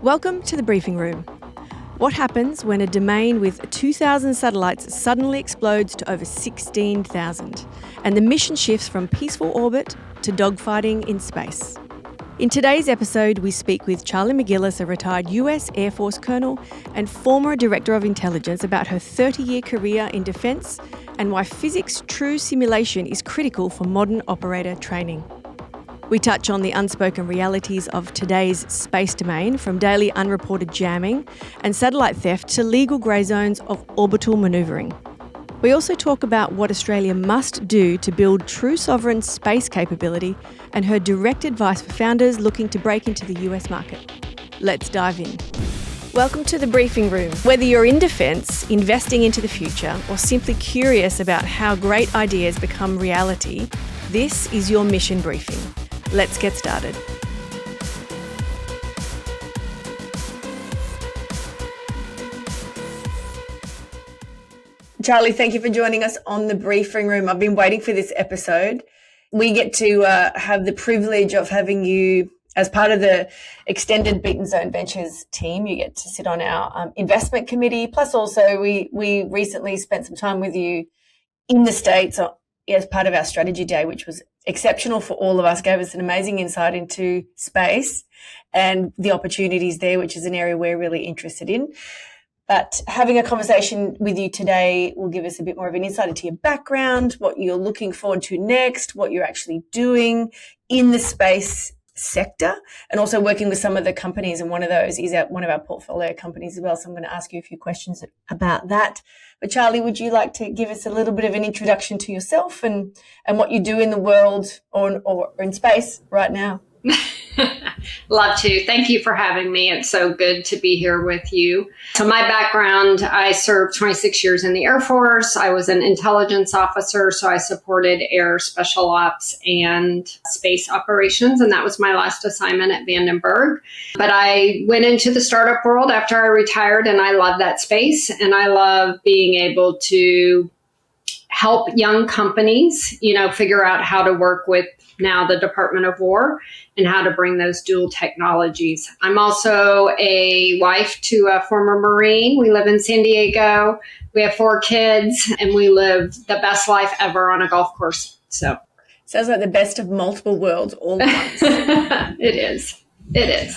Welcome to the briefing room. What happens when a domain with 2,000 satellites suddenly explodes to over 16,000 and the mission shifts from peaceful orbit to dogfighting in space? In today's episode, we speak with Charlie McGillis, a retired US Air Force Colonel and former Director of Intelligence, about her 30-year career in defence and why physics true simulation is critical for modern operator training. We touch on the unspoken realities of today's space domain, from daily unreported jamming and satellite theft to legal grey zones of orbital manoeuvring. We also talk about what Australia must do to build true sovereign space capability and her direct advice for founders looking to break into the US market. Let's dive in. Welcome to the briefing room. Whether you're in defence, investing into the future, or simply curious about how great ideas become reality, this is your mission briefing. Let's get started. Charlie, thank you for joining us on the briefing room. I've been waiting for this episode. We get to have the privilege of having you as part of the extended Beaten Zone Ventures team. You get to sit on our investment committee. Plus also we recently spent some time with you in the States as part of our strategy day, which was exceptional for all of us, gave us an amazing insight into space and the opportunities there, which is an area we're really interested in. But having a conversation with you today will give us a bit more of an insight into your background, what you're looking forward to next, what you're actually doing in the space sector, and also working with some of the companies. And one of those is one of our portfolio companies as well. So I'm going to ask you a few questions about that. But Charlie, would you like to give us a little bit of an introduction to yourself and what you do in the world or in space right now? Love to. Thank you for having me. It's so good to be here with you. So my background, I served 26 years in the Air Force. I was an intelligence officer, so I supported air special ops and space operations, and that was my last assignment at Vandenberg. But I went into the startup world after I retired, and I love that space, and I love being able to help young companies, figure out how to work with now the Department of War and how to bring those dual technologies. I'm also a wife to a former Marine. We live in San Diego. We have 4 kids, and we live the best life ever on a golf course. So sounds like the best of multiple worlds all at once. It is.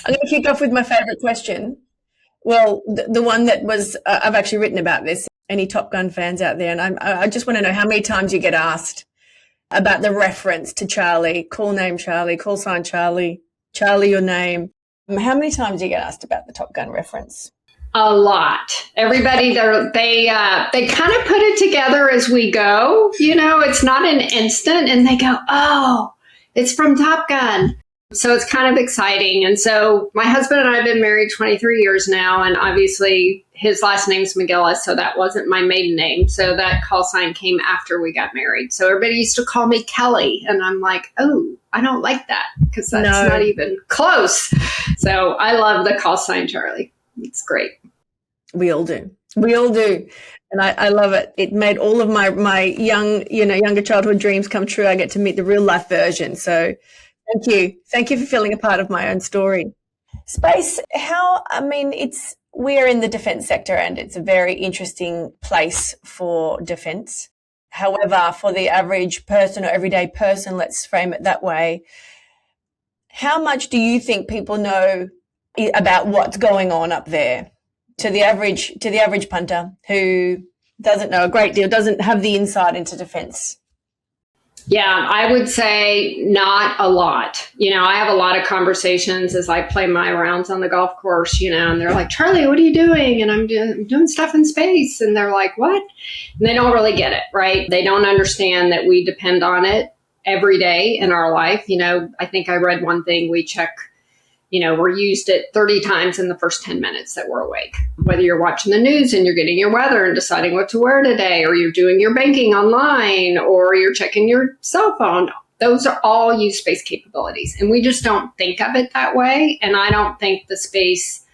I'm going to kick off with my favorite question. Well, the one that was, I've actually written about this, any Top Gun fans out there, and I just want to know how many times you get asked about the reference to Charlie, call name Charlie, call sign Charlie, Charlie your name. How many times do you get asked about the Top Gun reference? A lot. Everybody, they kind of put it together as we go. It's not an instant, and they go, oh, it's from Top Gun. So it's kind of exciting. And so my husband and I have been married 23 years now, and obviously his last name's McGillis, so that wasn't my maiden name. So that call sign came after we got married. So everybody used to call me Kelly, and I'm like, oh, I don't like that because that's not even close. So I love the call sign Charlie. It's great. We all do. And I love it. It made all of my younger childhood dreams come true. I get to meet the real life version. So thank you. Thank you for feeling a part of my own story. Space, we're in the defence sector, and it's a very interesting place for defence. However, for the average person or everyday person, let's frame it that way, how much do you think people know about what's going on up there to the average punter who doesn't know a great deal, doesn't have the insight into defence? Yeah, I would say not a lot. I have a lot of conversations as I play my rounds on the golf course, and they're like, Charlie, what are you doing? And I'm doing stuff in space. And they're like, what? And they don't really get it, right? They don't understand that we depend on it every day in our life. I think I read one thing, we check, we're used it 30 times in the first 10 minutes that we're awake. Whether you're watching the news and you're getting your weather and deciding what to wear today, or you're doing your banking online, or you're checking your cell phone, those are all use space capabilities. And we just don't think of it that way. And I don't think the space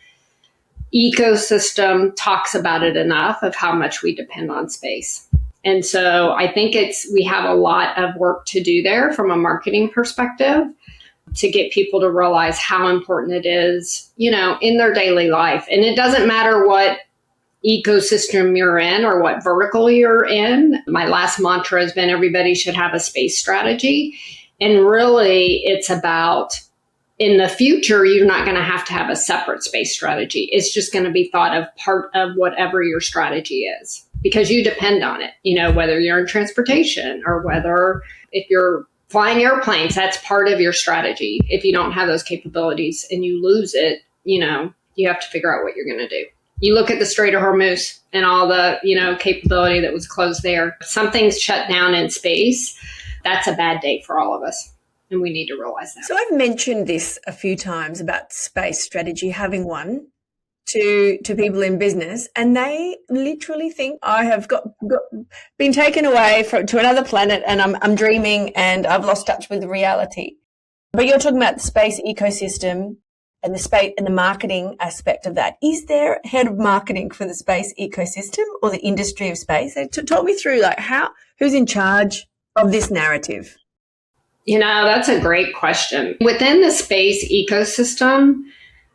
ecosystem talks about it enough of how much we depend on space. And so I think we have a lot of work to do there from a marketing perspective. to get people to realize how important it is, in their daily life. And it doesn't matter what ecosystem you're in or what vertical you're in. My last mantra has been everybody should have a space strategy. And really, it's about in the future, you're not going to have a separate space strategy. It's just going to be thought of part of whatever your strategy is because you depend on it, whether you're in transportation or whether if you're flying airplanes, that's part of your strategy. If you don't have those capabilities and you lose it, you have to figure out what you're going to do. You look at the Strait of Hormuz and all the, capability that was closed there. Something's shut down in space. That's a bad day for all of us. And we need to realize that. So I've mentioned this a few times about space strategy, having one to people in business, and they literally think I have been taken away to another planet and I'm dreaming and I've lost touch with reality. But you're talking about the space ecosystem and the space and the marketing aspect of that. Is there a head of marketing for the space ecosystem or the industry of space? Talk me through who's in charge of this narrative? That's a great question. Within the space ecosystem,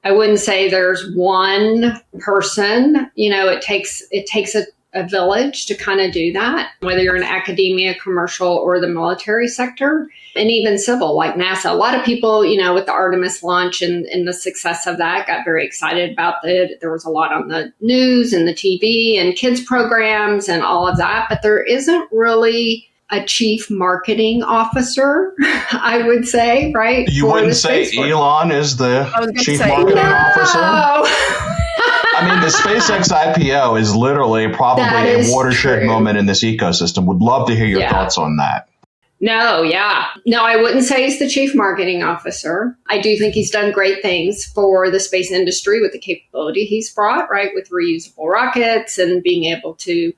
I wouldn't say there's one person. It takes a village to kind of do that, whether you're in academia, commercial, or the military sector, and even civil, like NASA. A lot of people, with the Artemis launch and the success of that, got very excited about it. There was a lot on the news and the TV and kids programs and all of that, but there isn't really a chief marketing officer, I would say, right? You wouldn't say Elon is the chief marketing officer? I mean, the SpaceX IPO is literally probably a watershed moment in this ecosystem. Would love to hear your thoughts on that. No, I wouldn't say he's the chief marketing officer. I do think he's done great things for the space industry with the capability he's brought, right? With reusable rockets and being able to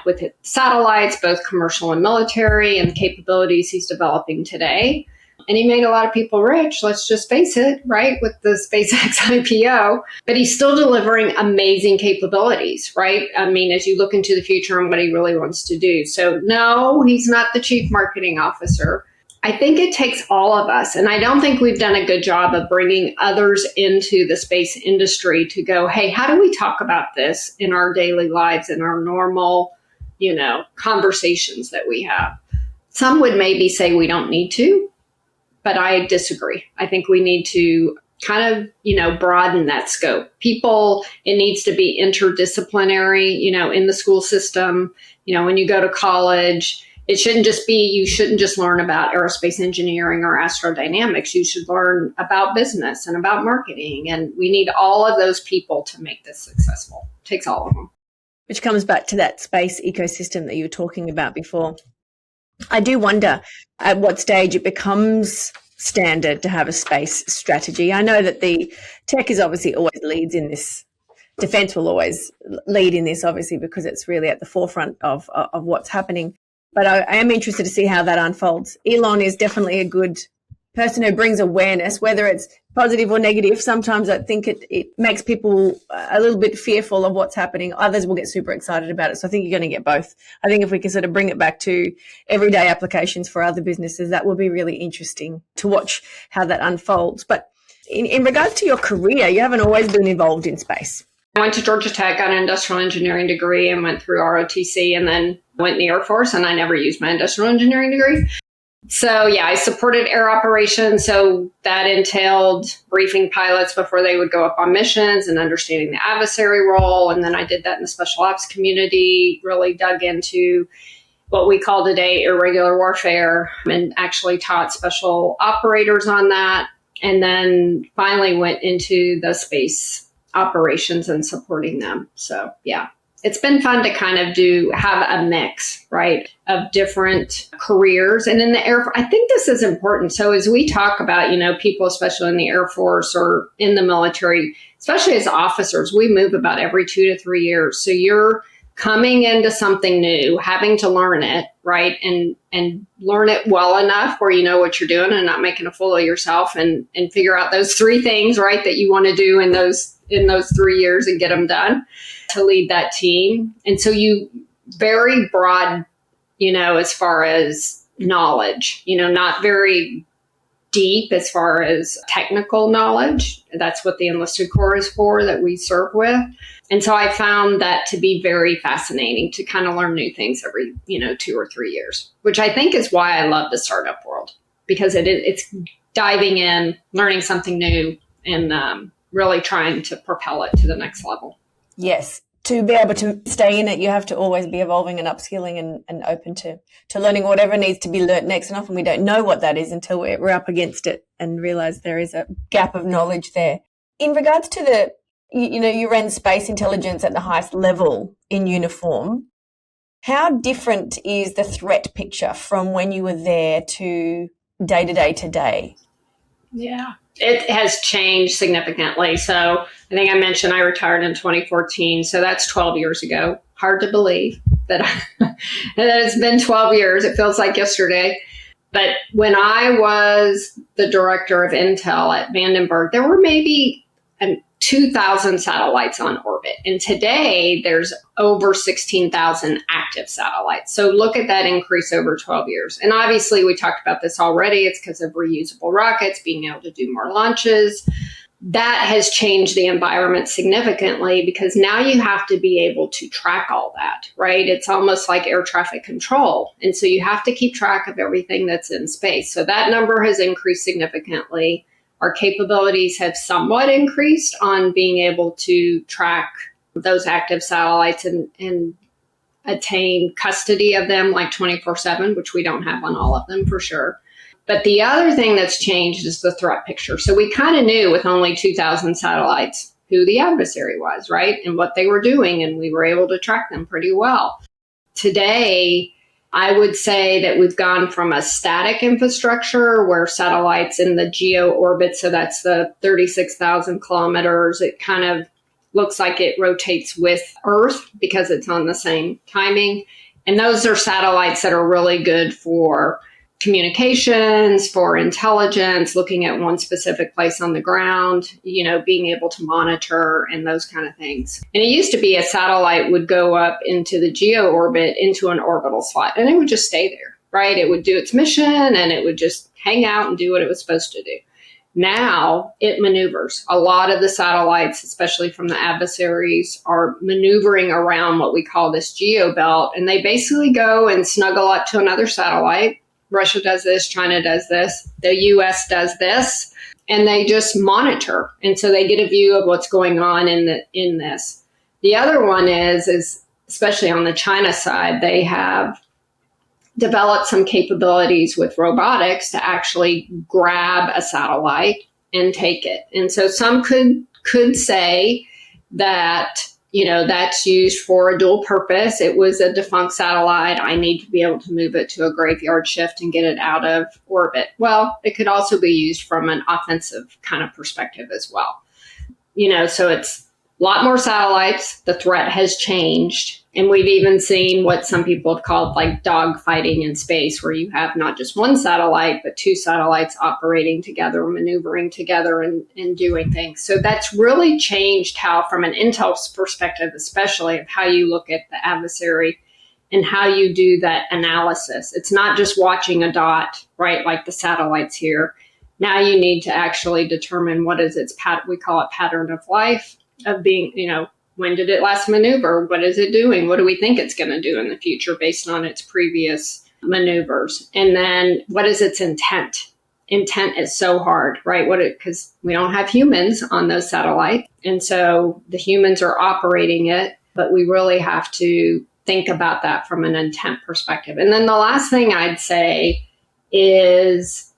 with satellites, both commercial and military, and the capabilities he's developing today. And he made a lot of people rich, let's just face it, right, with the SpaceX IPO. But he's still delivering amazing capabilities, right? I mean, as you look into the future and what he really wants to do. So no, he's not the chief marketing officer. I think it takes all of us, and I don't think we've done a good job of bringing others into the space industry to go, hey, how do we talk about this in our daily lives, in our normal, conversations that we have? Some would maybe say we don't need to, but I disagree. I think we need to kind of, broaden that scope. People, it needs to be interdisciplinary, in the school system, when you go to college. It shouldn't just be, you shouldn't just learn about aerospace engineering or astrodynamics. You should learn about business and about marketing. And we need all of those people to make this successful. It takes all of them. Which comes back to that space ecosystem that you were talking about before. I do wonder at what stage it becomes standard to have a space strategy. I know that the tech is obviously always leads in this. Defense will always lead in this, obviously, because it's really at the forefront of what's happening. But I am interested to see how that unfolds. Elon is definitely a good person who brings awareness, whether it's positive or negative. Sometimes I think it makes people a little bit fearful of what's happening. Others will get super excited about it. So I think you're going to get both. I think if we can sort of bring it back to everyday applications for other businesses, that will be really interesting to watch how that unfolds. But in regards to your career, you haven't always been involved in space. I went to Georgia Tech, got an industrial engineering degree, and went through ROTC, and then went in the Air Force, and I never used my industrial engineering degree. So I supported air operations. So that entailed briefing pilots before they would go up on missions and understanding the adversary role. And then I did that in the special ops community, really dug into what we call today irregular warfare, and actually taught special operators on that. And then finally went into the space operations and supporting them. So it's been fun to kind of have a mix, right, of different careers. And in the Air Force, I think this is important. So as we talk about, people, especially in the Air Force or in the military, especially as officers, we move about every 2 to 3 years. So you're coming into something new, having to learn it, right, and learn it well enough where you know what you're doing and not making a fool of yourself, and figure out those 3 things, right, that you want to do in those 3 years and get them done to lead that team. And so you very broad, as far as knowledge, not very deep as far as technical knowledge. That's what the enlisted corps is for, that we serve with. And so I found that to be very fascinating, to kind of learn new things every, 2 or 3 years, which I think is why I love the startup world, because it's diving in, learning something new, and really trying to propel it to the next level. Yes. To be able to stay in it, you have to always be evolving and upskilling and open to learning whatever needs to be learnt next. And often we don't know what that is until we're up against it and realize there is a gap of knowledge there. In regards to you ran space intelligence at the highest level in uniform. How different is the threat picture from when you were there to day to day? Yeah, it has changed significantly. So I think I mentioned I retired in 2014. So that's 12 years ago. Hard to believe that, that it's been 12 years. It feels like yesterday. But when I was the director of Intel at Vandenberg, there were maybe 2,000 satellites on orbit. And today there's over 16,000 active satellites. So look at that increase over 12 years. And obviously we talked about this already. It's because of reusable rockets, being able to do more launches. That has changed the environment significantly, because now you have to be able to track all that, right? It's almost like air traffic control. And so you have to keep track of everything that's in space. So that number has increased significantly. Our capabilities have somewhat increased on being able to track those active satellites and attain custody of them like 24/7, which we don't have on all of them for sure. But the other thing that's changed is the threat picture. So we kind of knew with only 2,000 satellites who the adversary was, right? And what they were doing, and we were able to track them pretty well. Today, I would say that we've gone from a static infrastructure where satellites in the geo orbit, so that's the 36,000 kilometers, it kind of looks like it rotates with Earth because it's on the same timing. And those are satellites that are really good for communications, for intelligence, looking at one specific place on the ground, being able to monitor and those kind of things. And it used to be a satellite would go up into the geo orbit into an orbital slot, and it would just stay there, right? It would do its mission and it would just hang out and do what it was supposed to do. Now it maneuvers. A lot of the satellites, especially from the adversaries, are maneuvering around what we call this geo belt, and they basically go and snuggle up to another satellite. Russia does this, China does this, the US does this, and they just monitor. And so they get a view of what's going on in this. The other one is especially on the China side, they have developed some capabilities with robotics to actually grab a satellite and take it. And so some could say that that's used for a dual purpose. It was a defunct satellite. I need to be able to move it to a graveyard shift and get it out of orbit. Well, it could also be used from an offensive kind of perspective as well. So it's a lot more satellites. The threat has changed. And we've even seen what some people have called like dogfighting in space, where you have not just one satellite, but two satellites operating together, maneuvering together and doing things. So that's really changed how, from an intel perspective, especially of how you look at the adversary and how you do that analysis. It's not just watching a dot, right, like the satellites here. Now you need to actually determine what is its we call it pattern of life, of being, when did it last maneuver? What is it doing? What do we think it's going to do in the future based on its previous maneuvers? And then what is its intent? Intent is so hard, right? Because we don't have humans on those satellites. And so the humans are operating it, but we really have to think about that from an intent perspective. And then the last thing I'd say is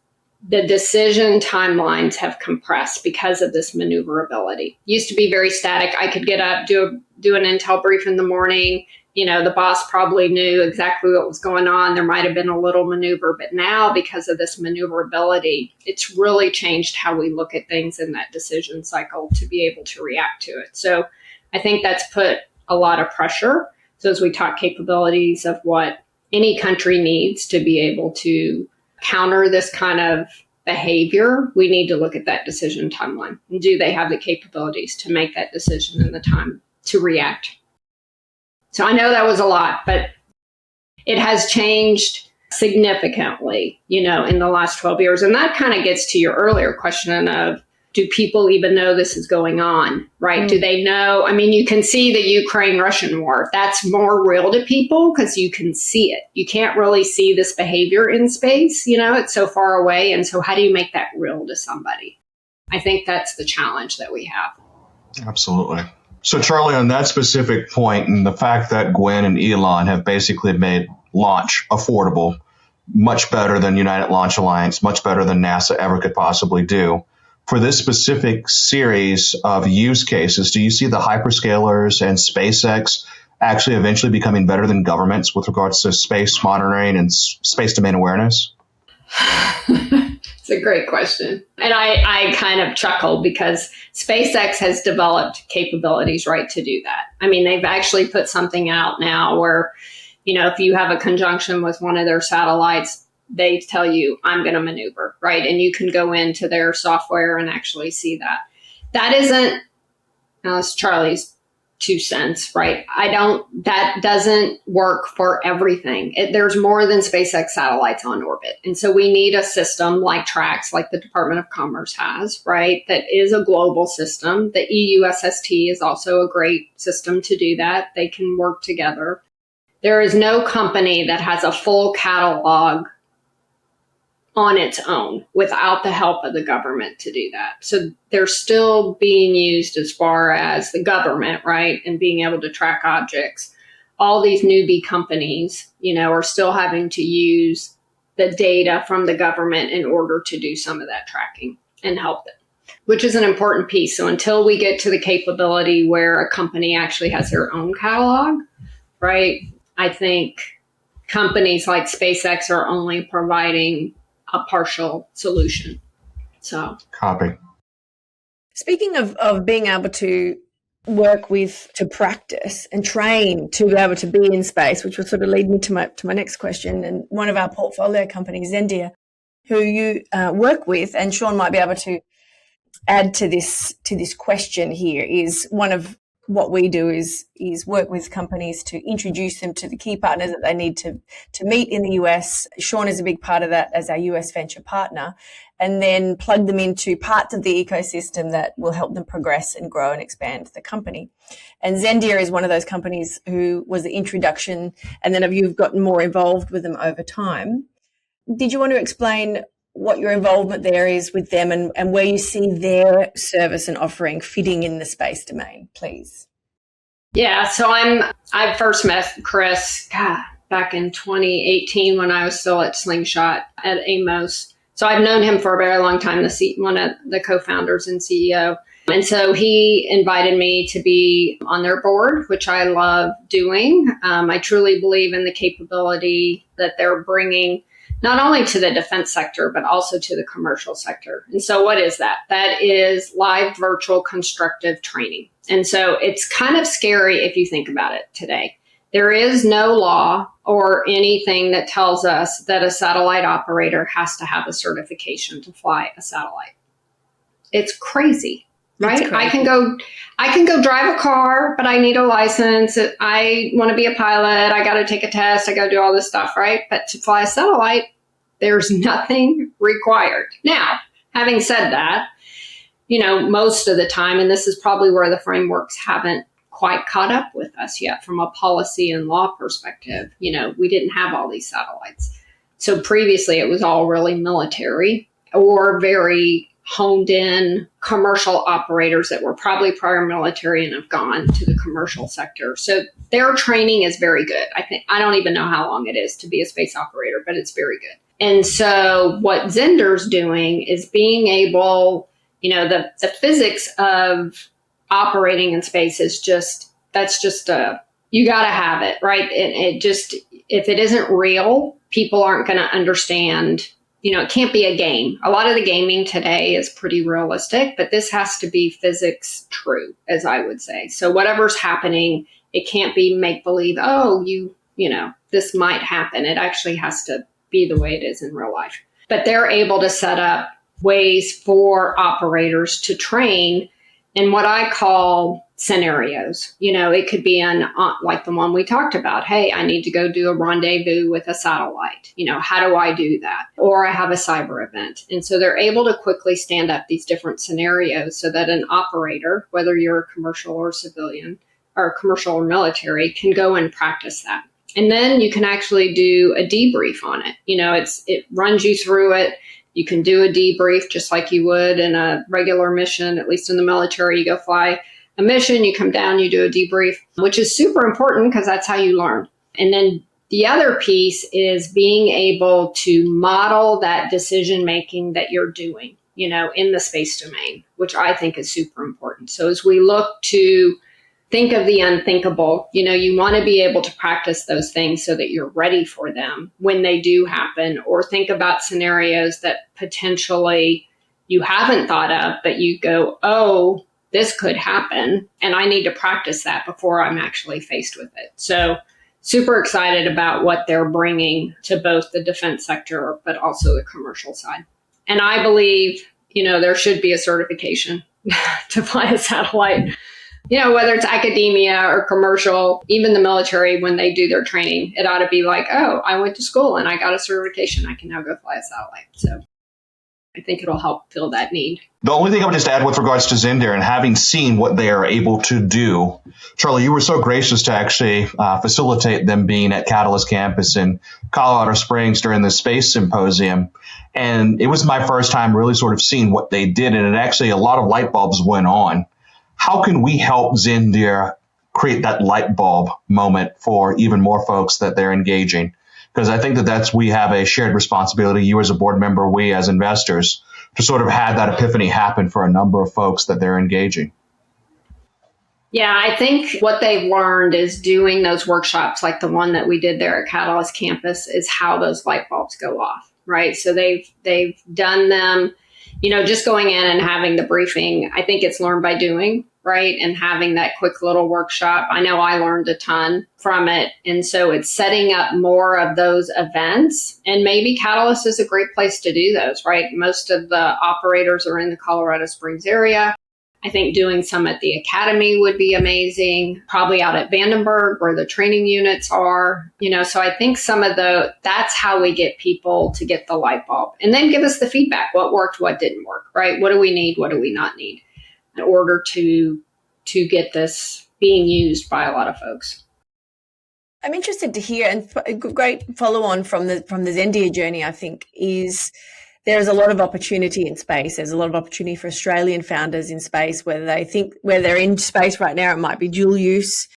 the decision timelines have compressed because of this maneuverability. Used to be very static. I could get up, do an intel brief in the morning. The boss probably knew exactly what was going on. There might have been a little maneuver, but now because of this maneuverability, it's really changed how we look at things in that decision cycle to be able to react to it. So I think that's put a lot of pressure. So as we talk capabilities of what any country needs to be able to counter this kind of behavior, we need to look at that decision timeline. And do they have the capabilities to make that decision in the time to react? So I know that was a lot, but it has changed significantly, in the last 12 years. And that kind of gets to your earlier question of, do people even know this is going on, right? Do they know? I mean, you can see the Ukraine-Russian war. That's more real to people because you can see it. You can't really see this behavior in space, it's so far away. And so how do you make that real to somebody? I think that's the challenge that we have. Absolutely. So, Charlie, on that specific point and the fact that Gwen and Elon have basically made launch affordable, much better than United Launch Alliance, much better than NASA ever could possibly do. For this specific series of use cases, do you see the hyperscalers and SpaceX actually eventually becoming better than governments with regards to space monitoring and space domain awareness? It's a great question. And I kind of chuckle because SpaceX has developed capabilities, right, to do that. I mean, they've actually put something out now where, if you have a conjunction with one of their satellites, they tell you, I'm going to maneuver, right? And you can go into their software and actually see that. That isn't, it's Charlie's 2 cents, right? That doesn't work for everything. There's more than SpaceX satellites on orbit. And so we need a system like TraCSS, like the Department of Commerce has, right? That is a global system. The EUSST is also a great system to do that. They can work together. There is no company that has a full catalog on its own without the help of the government to do that. So they're still being used as far as the government, right? And being able to track objects. All these newbie companies, are still having to use the data from the government in order to do some of that tracking and help them, which is an important piece. So until we get to the capability where a company actually has their own catalog, right? I think companies like SpaceX are only providing a partial solution. So copy. Speaking of being able to work with, to practice and train to be able to be in space, which will sort of lead me to my next question. And one of our portfolio companies, Zendir, who you work with, and Sean might be able to add to this question here, is one of what we do is work with companies to introduce them to the key partners that they need to meet in the US. Sean is a big part of that as our US venture partner, and then plug them into parts of the ecosystem that will help them progress and grow and expand the company. And Zendir is one of those companies who was the introduction, and then you've gotten more involved with them over time. Did you want to explain what your involvement there is with them and where you see their service and offering fitting in the space domain, please? Yeah, so I first met Chris back in 2018 when I was still at Slingshot at Amos. So I've known him for a very long time, one of the co-founders and CEO. And so he invited me to be on their board, which I love doing. I truly believe in the capability that they're bringing not only to the defense sector, but also to the commercial sector. And so what is that? That is live virtual constructive training. And so it's kind of scary if you think about it today. There is no law or anything that tells us that a satellite operator has to have a certification to fly a satellite. It's crazy, right? It's crazy. I can go drive a car, but I need a license. I want to be a pilot. I got to take a test. I got to do all this stuff, right? But to fly a satellite, there's nothing required. Now, having said that, most of the time, and this is probably where the frameworks haven't quite caught up with us yet from a policy and law perspective. We didn't have all these satellites. So previously it was all really military or very honed in commercial operators that were probably prior military and have gone to the commercial sector. So their training is very good. I don't even know how long it is to be a space operator, but it's very good. And so what Zendir's doing is being able, the physics of operating in space is you got to have it, right? And if it isn't real, people aren't going to understand. It can't be a game. A lot of the gaming today is pretty realistic, but this has to be physics true, as I would say. So whatever's happening, it can't be make believe, this might happen. It actually has to be the way it is in real life. But they're able to set up ways for operators to train in what I call scenarios. It could be like the one we talked about. Hey, I need to go do a rendezvous with a satellite. How do I do that? Or I have a cyber event. And so they're able to quickly stand up these different scenarios so that an operator, whether you're a commercial or civilian or commercial or military, can go and practice that. And then you can actually do a debrief on it. It runs you through it. You can do a debrief just like you would in a regular mission, at least in the military. You go fly a mission, you come down, you do a debrief, which is super important because that's how you learn. And then the other piece is being able to model that decision making that you're doing, in the space domain, which I think is super important. So as we look to think of the unthinkable, you want to be able to practice those things so that you're ready for them when they do happen, or think about scenarios that potentially you haven't thought of, but you go, oh, this could happen, and I need to practice that before I'm actually faced with it. So super excited about what they're bringing to both the defense sector, but also the commercial side. And I believe, there should be a certification to fly a satellite, whether it's academia or commercial, even the military, when they do their training, it ought to be like, oh, I went to school and I got a certification. I can now go fly a satellite. So I think it'll help fill that need. The only thing I would just add with regards to Zendir and having seen what they are able to do, Charlie, you were so gracious to actually facilitate them being at Catalyst campus in Colorado Springs during the space symposium. And it was my first time really sort of seeing what they did. And it actually, a lot of light bulbs went on. How can we help Zendir create that light bulb moment for even more folks that they're engaging? Because I think we have a shared responsibility, you as a board member, we as investors, to sort of have that epiphany happen for a number of folks that they're engaging. Yeah, I think what they've learned is doing those workshops like the one that we did there at Catalyst campus is how those light bulbs go off, right? So they've done them, just going in and having the briefing. I think it's learned by doing, right? And having that quick little workshop. I know I learned a ton from it. And so it's setting up more of those events. And maybe Catalyst is a great place to do those, right? Most of the operators are in the Colorado Springs area. I think doing some at the academy would be amazing, probably out at Vandenberg where the training units are, so I think that's how we get people to get the light bulb and then give us the feedback. What worked, what didn't work, right? What do we need? What do we not need in order to get this being used by a lot of folks? I'm interested to hear, and a great follow on from the Zendir journey, I think, is there's a lot of opportunity in space. There's a lot of opportunity for Australian founders in space, where they're in space right now, it might be dual use.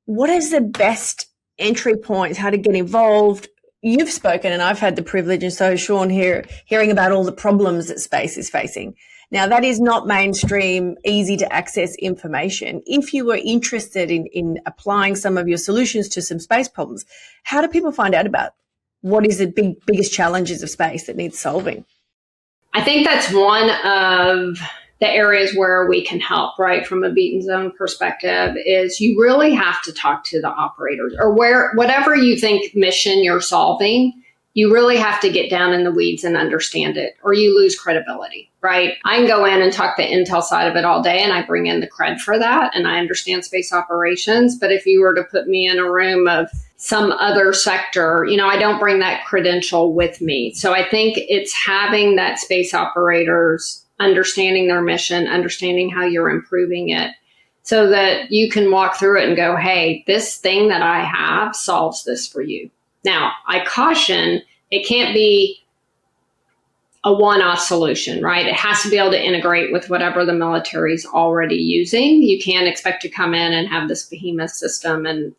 What is the best entry points, how to get involved? You've spoken, and I've had the privilege, and so has Sean, hearing about all the problems that space is facing. Now, that is not mainstream, easy to access information. If you were interested in applying some of your solutions to some space problems, how do people find out about what is the biggest challenges of space that needs solving? I think that's one of the areas where we can help, right? From a beaten zone perspective, is you really have to talk to the operators, or whatever you think mission you're solving, you really have to get down in the weeds and understand it, or you lose credibility, right? I can go in and talk the intel side of it all day, and I bring in the cred for that, and I understand space operations. But if you were to put me in a room of some other sector, I don't bring that credential with me. So I think it's having that space operators understanding their mission, understanding how you're improving it, so that you can walk through it and go, hey, this thing that I have solves this for you. Now, I caution, it can't be a one-off solution, right? It has to be able to integrate with whatever the military's already using. You can't expect to come in and have this behemoth system and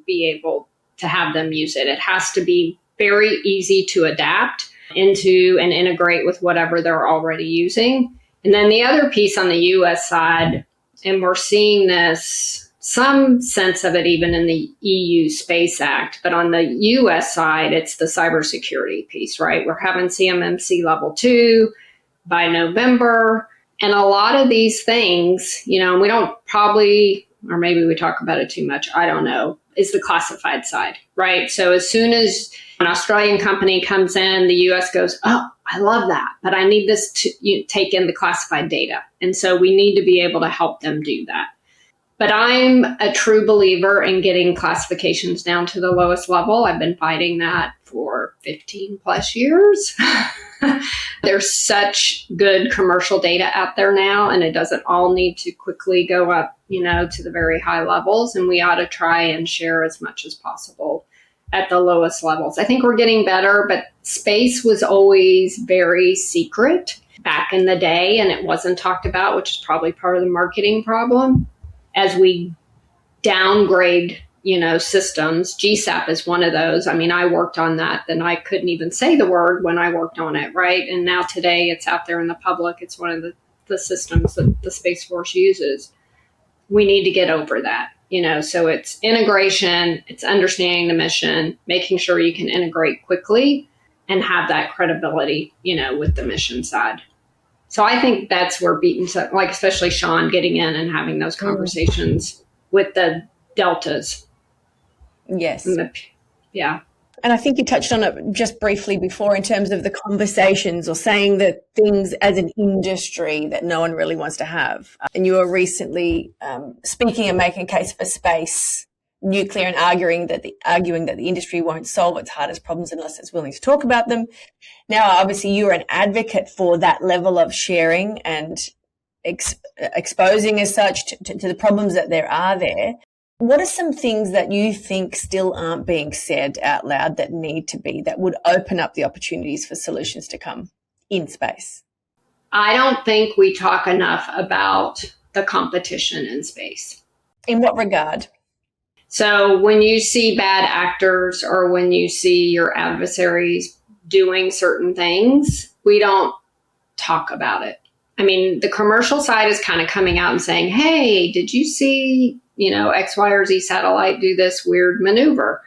be able to have them use it. It has to be very easy to adapt into and integrate with whatever they're already using. And then the other piece on the U.S. side, and we're seeing this, some sense of it even in the EU Space Act, but on the U.S. side, it's the cybersecurity piece, right? We're having CMMC level 2 by November. And a lot of these things, we don't probably, or maybe we talk about it too much, I don't know, is the classified side, right? So as soon as an Australian company comes in, the US goes, oh, I love that, but I need this to take in the classified data. And so we need to be able to help them do that. But I'm a true believer in getting classifications down to the lowest level. I've been fighting that for 15 plus years. There's such good commercial data out there now, and it doesn't all need to quickly go up, to the very high levels. And we ought to try and share as much as possible at the lowest levels. I think we're getting better, but space was always very secret back in the day, and it wasn't talked about, which is probably part of the marketing problem. As we downgrade, systems, GSAP is one of those. I mean, I worked on that, then I couldn't even say the word when I worked on it, right? And now today it's out there in the public. It's one of the systems that the Space Force uses. We need to get over that, so it's integration, it's understanding the mission, making sure you can integrate quickly and have that credibility, with the mission side. So I think that's where like especially Sean getting in and having those conversations with the deltas. Yes. Yeah. And I think you touched on it just briefly before in terms of the conversations or saying the things as an industry that no one really wants to have. And you were recently speaking and making a case for space, nuclear, and arguing that the industry won't solve its hardest problems unless it's willing to talk about them. Now, obviously, you're an advocate for that level of sharing and exposing as such to the problems that there are there. What are some things that you think still aren't being said out loud that need to be, that would open up the opportunities for solutions to come in space? I don't think we talk enough about the competition in space. In what regard? So when you see bad actors or when you see your adversaries doing certain things, we don't talk about it. I mean, the commercial side is kind of coming out and saying, hey, did you see, X, Y, or Z satellite do this weird maneuver?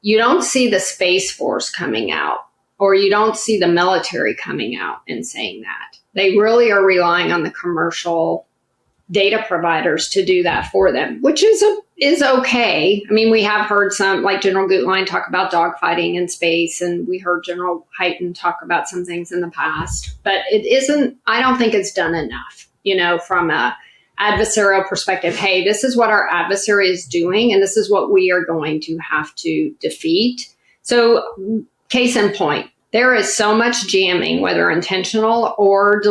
You don't see the Space Force coming out, or you don't see the military coming out and saying that. They really are relying on the commercial data providers to do that for them, which is okay. I mean, we have heard some, like General Gutlein, talk about dogfighting in space, and we heard General Hyten talk about some things in the past, but I don't think it's done enough, from a adversarial perspective. Hey, this is what our adversary is doing, and this is what we are going to have to defeat. So case in point, there is so much jamming, whether intentional or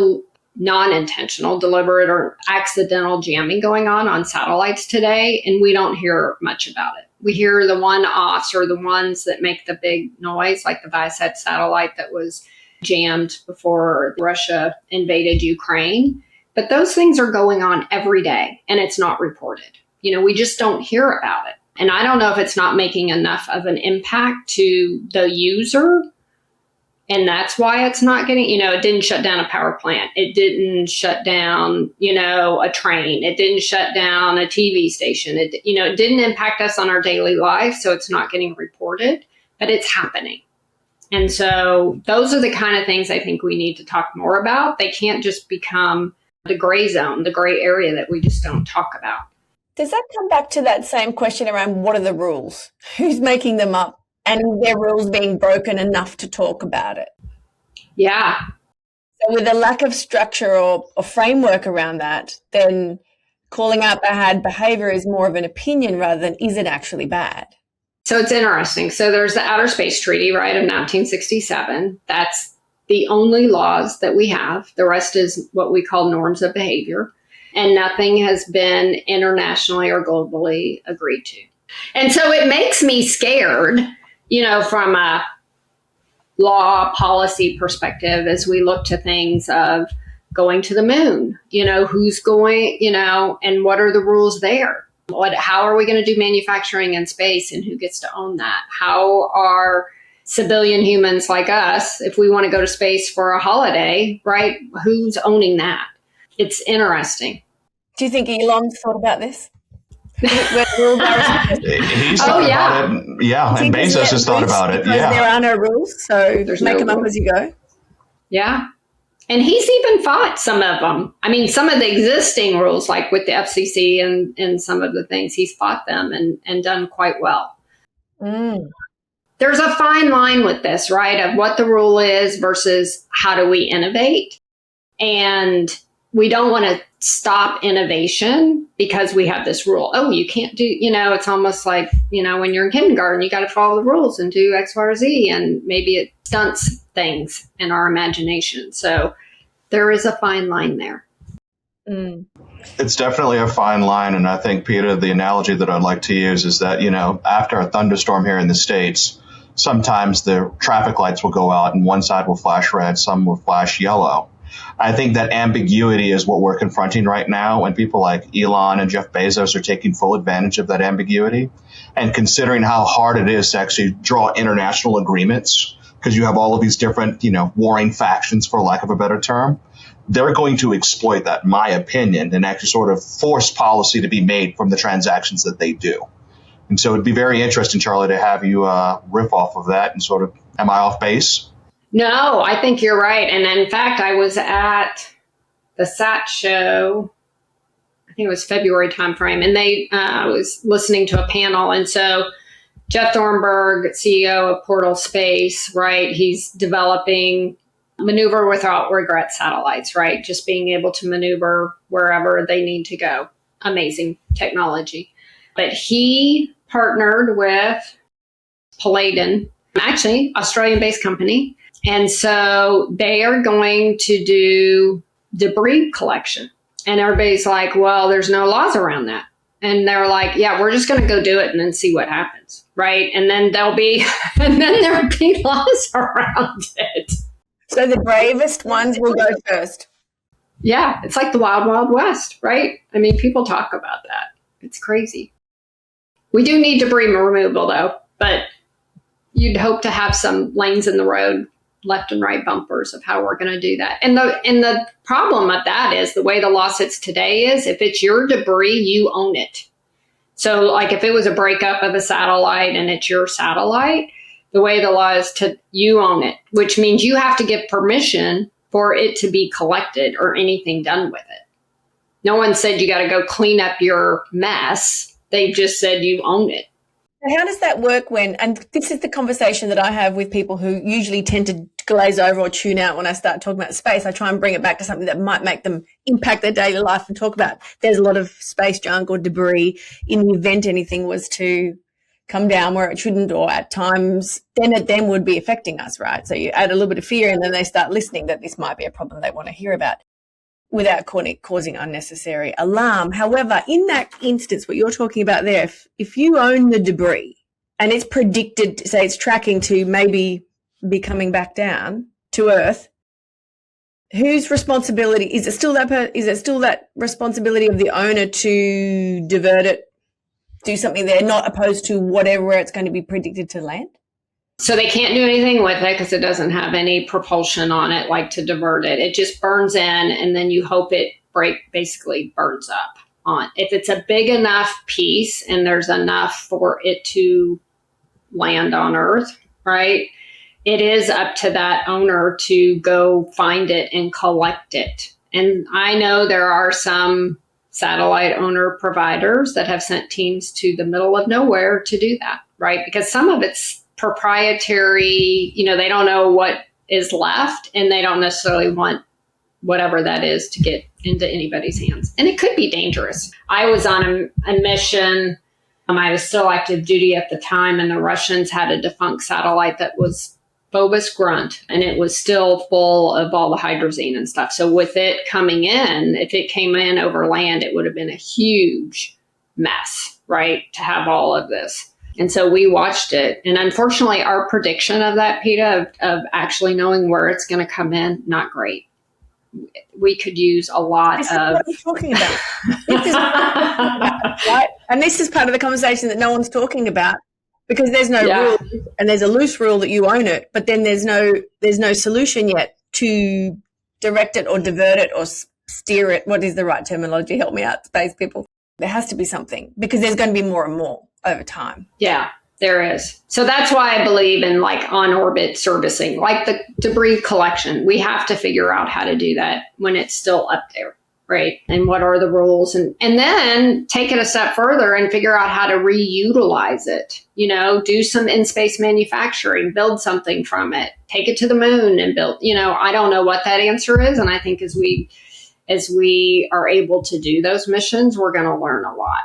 non-intentional, deliberate or accidental jamming going on satellites today, and we don't hear much about it. We hear the one-offs or the ones that make the big noise, like the ViaSat satellite that was jammed before Russia invaded Ukraine. But those things are going on every day, and it's not reported. We just don't hear about it. And I don't know if it's not making enough of an impact to the user. And that's why it's not getting, it didn't shut down a power plant. It didn't shut down, a train. It didn't shut down a TV station. It didn't impact us on our daily life. So it's not getting reported, but it's happening. And so those are the kind of things I think we need to talk more about. They can't just become the gray zone, the gray area that we just don't talk about. Does that come back to that same question around what are the rules? Who's making them up? And their rules being broken enough to talk about it? Yeah. So with a lack of structure or framework around that, then calling out bad behavior is more of an opinion rather than is it actually bad? So it's interesting. So there's the Outer Space Treaty, right, of 1967. That's the only laws that we have. The rest is what we call norms of behavior. And nothing has been internationally or globally agreed to. And so it makes me scared, from a law policy perspective, as we look to things of going to the moon, who's going, and what are the rules there? How are we going to do manufacturing in space, and who gets to own that? How are civilian humans like us, if we want to go to space for a holiday, right? Who's owning that? It's interesting. Do you think Elon's thought about this? He's thought about it. Yeah, and Bezos has thought about it. Yeah. There are no rules, so make them up as you go. Yeah. And he's even fought some of them. I mean, some of the existing rules, like with the FCC and some of the things, he's fought them and done quite well. There's a fine line with this, right, of what the rule is versus how do we innovate. And we don't want to stop innovation because we have this rule. Oh, you can't do, it's almost like, when you're in kindergarten, you got to follow the rules and do X, Y, or Z. And maybe it stunts things in our imagination. So there is a fine line there. Mm. It's definitely a fine line. And I think, Peter, the analogy that I'd like to use is that, after a thunderstorm here in the States, sometimes the traffic lights will go out and one side will flash red, some will flash yellow. I think that ambiguity is what we're confronting right now, and people like Elon and Jeff Bezos are taking full advantage of that ambiguity and considering how hard it is to actually draw international agreements because you have all of these different, warring factions, for lack of a better term. They're going to exploit that, in my opinion, and actually sort of force policy to be made from the transactions that they do. And so it'd be very interesting, Charlie, to have you riff off of that and sort of, am I off base? No, I think you're right. And in fact, I was at the SAT show, I think it was February timeframe, and I was listening to a panel. And so Jeff Thornburg, CEO of Portal Space, right, he's developing maneuver without regret satellites, right? Just being able to maneuver wherever they need to go. Amazing technology. But he partnered with Palladium, actually Australian-based company. And so they are going to do debris collection. And everybody's like, well, there's no laws around that. And they're like, yeah, we're just going to go do it and then see what happens. Right. And then there'll be laws around it. So the bravest ones will go first. Yeah. It's like the Wild, Wild West. Right. I mean, people talk about that. It's crazy. We do need debris removal, though, but you'd hope to have some lanes in the road, left and right bumpers of how we're going to do that. And the problem of that is the way the law sits today is if it's your debris, you own it. So like if it was a breakup of a satellite and it's your satellite, the way the law is you own it, which means you have to give permission for it to be collected or anything done with it. No one said you got to go clean up your mess. They just said you own it. How does that work and this is the conversation that I have with people who usually tend to glaze over or tune out when I start talking about space. I try and bring it back to something that might make them impact their daily life and talk about. There's a lot of space junk or debris in the event anything was to come down where it shouldn't, or at times then it then would be affecting us, right? So you add a little bit of fear and then they start listening that this might be a problem they want to hear about without causing unnecessary alarm. However, in that instance, what you're talking about there, if you own the debris and it's predicted, say it's tracking to maybe be coming back down to Earth, whose responsibility is it still that responsibility of the owner to divert it, do something there, not opposed to whatever it's going to be predicted to land? So they can't do anything with it because it doesn't have any propulsion on it, like to divert it. It just burns in, and then you hope it basically burns up on. If it's a big enough piece and there's enough for it to land on Earth, right? It is up to that owner to go find it and collect it. And I know there are some satellite owner providers that have sent teams to the middle of nowhere to do that, right? Because some of it's proprietary, they don't know what is left and they don't necessarily want whatever that is to get into anybody's hands. And it could be dangerous. I was on a mission. I was still active duty at the time, and the Russians had a defunct satellite that was Phobos Grunt, and it was still full of all the hydrazine and stuff. So with it coming in, if it came in over land, it would have been a huge mess, right, to have all of this. And so we watched it. And unfortunately, our prediction of that, Peta, of actually knowing where it's going to come in, not great. We could use a lot this of... This is what I'm talking about. This is what I'm talking about, right? And this is part of the conversation that no one's talking about, because there's no rule, and there's a loose rule that you own it, but then there's no solution yet to direct it or divert it or steer it. What is the right terminology? Help me out, space people. There has to be something, because there's going to be more and more over time. Yeah, there is. So that's why I believe in like on-orbit servicing, like the debris collection. We have to figure out how to do that when it's still up there, right? And what are the rules? And then take it a step further and figure out how to reutilize it. Do some in-space manufacturing, build something from it, take it to the moon and build, I don't know what that answer is. And I think as we as we are able to do those missions, we're going to learn a lot.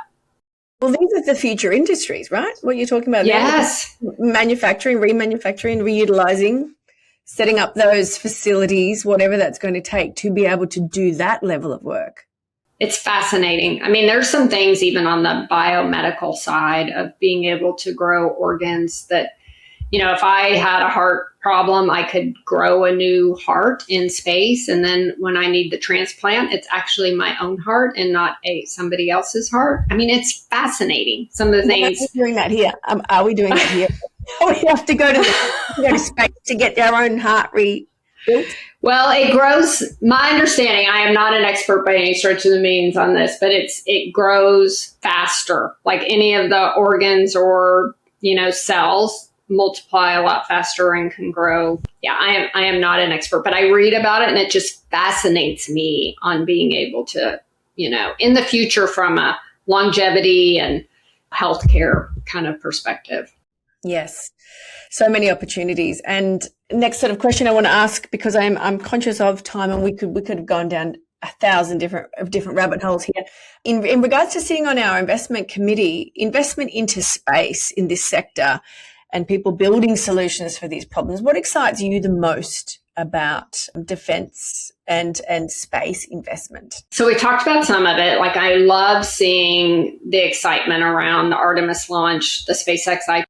Well, these are the future industries, right? What you're talking about yes. there. Manufacturing, remanufacturing, reutilizing, setting up those facilities, whatever that's going to take to be able to do that level of work. It's fascinating. I mean, there's some things even on the biomedical side of being able to grow organs that, you know, if I had a heart problem, I could grow a new heart in space. And then when I need the transplant, it's actually my own heart and not somebody else's heart. I mean, it's fascinating. Some of the things. Are we doing that here? Are we doing that here? We have to go to space to get our own heart rebuilt. Well, it grows. My understanding, I am not an expert by any stretch of the means on this, but it grows faster. Like any of the organs or, you know, cells multiply a lot faster and can grow. Yeah, I am not an expert, but I read about it and it just fascinates me on being able to, you know, in the future from a longevity and healthcare kind of perspective. Yes. So many opportunities. And next sort of question I want to ask, because I'm conscious of time and we could have gone down 1,000 different rabbit holes here. In regards to sitting on our investment committee, investment into space in this sector and people building solutions for these problems, what excites you the most about defense and space investment? So we talked about some of it. Like I love seeing the excitement around the Artemis launch, the SpaceX IPO,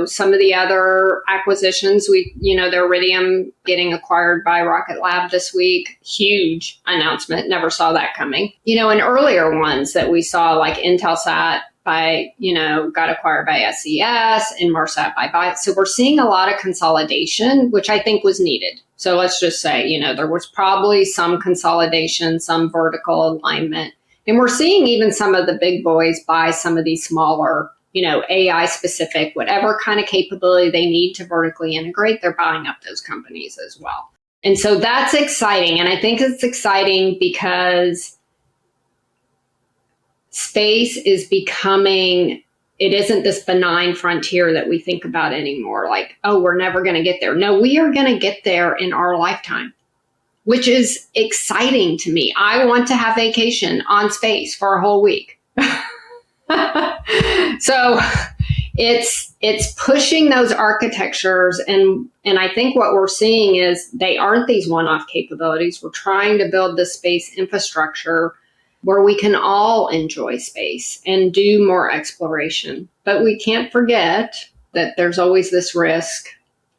some of the other acquisitions. The Iridium getting acquired by Rocket Lab this week, huge announcement. Never saw that coming. And earlier ones that we saw, like Intelsat got acquired by SES and Marsat by Byte. So we're seeing a lot of consolidation, which I think was needed. So let's just say, there was probably some consolidation, some vertical alignment. And we're seeing even some of the big boys buy some of these smaller, AI specific, whatever kind of capability they need to vertically integrate, they're buying up those companies as well. And so that's exciting. And I think it's exciting because space is becoming, it isn't this benign frontier that we think about anymore. Like, oh, we're never going to get there. No, we are going to get there in our lifetime, which is exciting to me. I want to have vacation on space for a whole week. So it's pushing those architectures. And I think what we're seeing is they aren't these one-off capabilities. We're trying to build this space infrastructure where we can all enjoy space and do more exploration. But we can't forget that there's always this risk.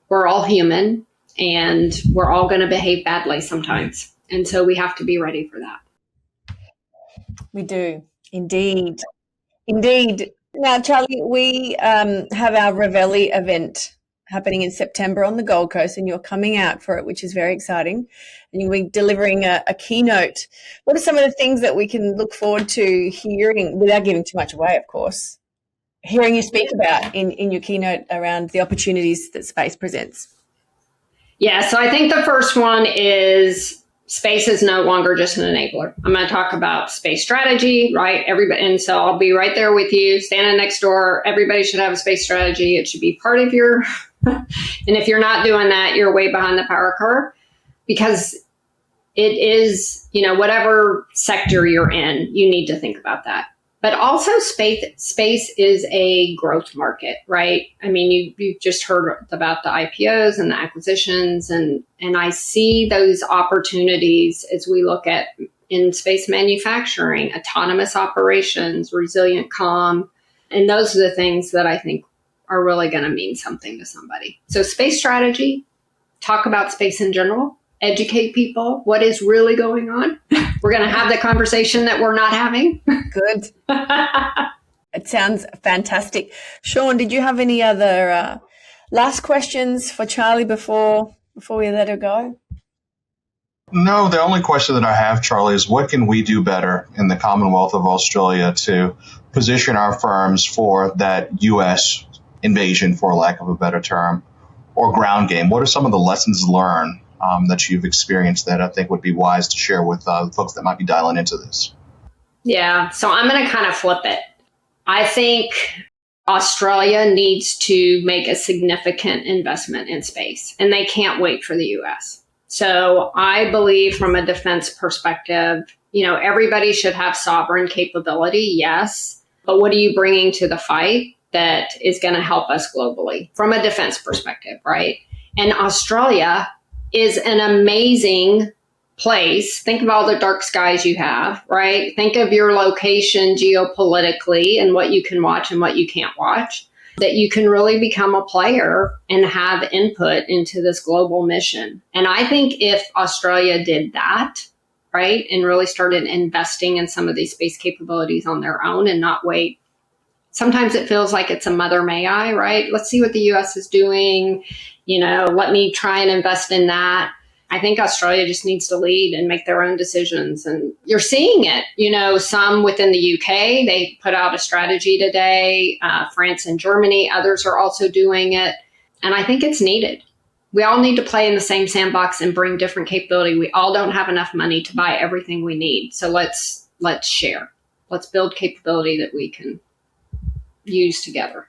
We're all human and we're all going to behave badly sometimes. And so we have to be ready for that. We do. Indeed. Now, Charlie, we have our Revelli event happening in September on the Gold Coast, and you're coming out for it, which is very exciting. And you'll be delivering a keynote. What are some of the things that we can look forward to hearing, without giving too much away, of course, hearing you speak about in your keynote around the opportunities that space presents? Yeah, so I think the first one is space is no longer just an enabler. I'm going to talk about space strategy, right? And so I'll be right there with you, standing next door. Everybody should have a space strategy. It should be part of your, and if you're not doing that, you're way behind the power curve, because it is, whatever sector you're in, you need to think about that. But also space is a growth market, right? I mean, you've just heard about the IPOs and the acquisitions, and I see those opportunities as we look at in space manufacturing, autonomous operations, resilient comm, and those are the things that I think are really going to mean something to somebody. So space strategy, talk about space in general, educate people what is really going on. We're going to have the conversation that we're not having. Good. It sounds fantastic. Sean, did you have any other last questions for Charlie before we let her go? No, the only question that I have, Charlie, is what can we do better in the Commonwealth of Australia to position our firms for that U.S. invasion, for lack of a better term, or ground game? What are some of the lessons learned that you've experienced that I think would be wise to share with folks that might be dialing into this? Yeah, so I'm going to kind of flip it. I think Australia needs to make a significant investment in space, and they can't wait for the U.S. So I believe from a defense perspective, everybody should have sovereign capability, yes. But what are you bringing to the fight that is going to help us globally from a defense perspective, right? And Australia is an amazing place. Think of all the dark skies you have, right? Think of your location geopolitically and what you can watch and what you can't watch, that you can really become a player and have input into this global mission. And I think if Australia did that, right, and really started investing in some of these space capabilities on their own and not wait. Sometimes it feels like it's a mother may I, right? Let's see what the US is doing. Let me try and invest in that. I think Australia just needs to lead and make their own decisions. And you're seeing it, some within the UK, they put out a strategy today, France and Germany, others are also doing it. And I think it's needed. We all need to play in the same sandbox and bring different capability. We all don't have enough money to buy everything we need. So let's share. Let's build capability that we can use together.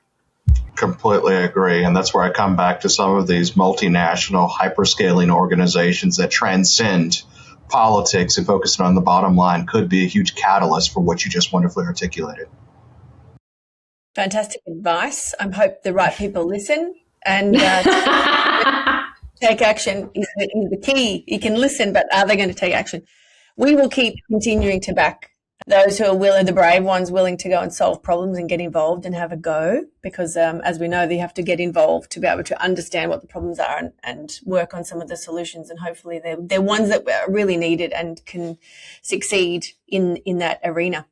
Completely agree. And that's where I come back to some of these multinational hyperscaling organizations that transcend politics and focusing on the bottom line could be a huge catalyst for what you just wonderfully articulated. Fantastic advice. I hope the right people listen and take action is the key. You can listen, but are they going to take action? We will keep continuing to back those who are willing, the brave ones willing to go and solve problems and get involved and have a go, because as we know, they have to get involved to be able to understand what the problems are and work on some of the solutions. And hopefully they're ones that are really needed and can succeed in that arena.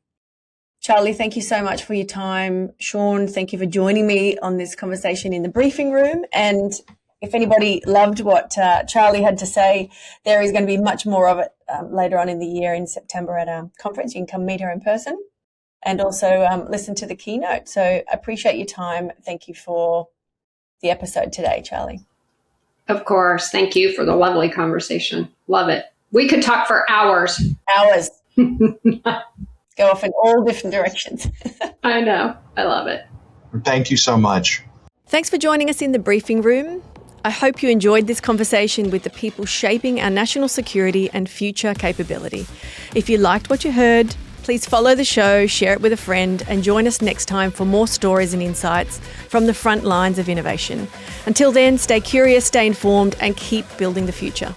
Charlie, thank you so much for your time. Sean, thank you for joining me on this conversation in the briefing room. And if anybody loved what Charlie had to say, there is going to be much more of it later on in the year in September at our conference. You can come meet her in person and also listen to the keynote. So I appreciate your time. Thank you for the episode today, Charlie. Of course. Thank you for the lovely conversation. Love it. We could talk for hours. Hours. Go off in all different directions. I know. I love it. Thank you so much. Thanks for joining us in the briefing room. I hope you enjoyed this conversation with the people shaping our national security and future capability. If you liked what you heard, please follow the show, share it with a friend, and join us next time for more stories and insights from the front lines of innovation. Until then, stay curious, stay informed, and keep building the future.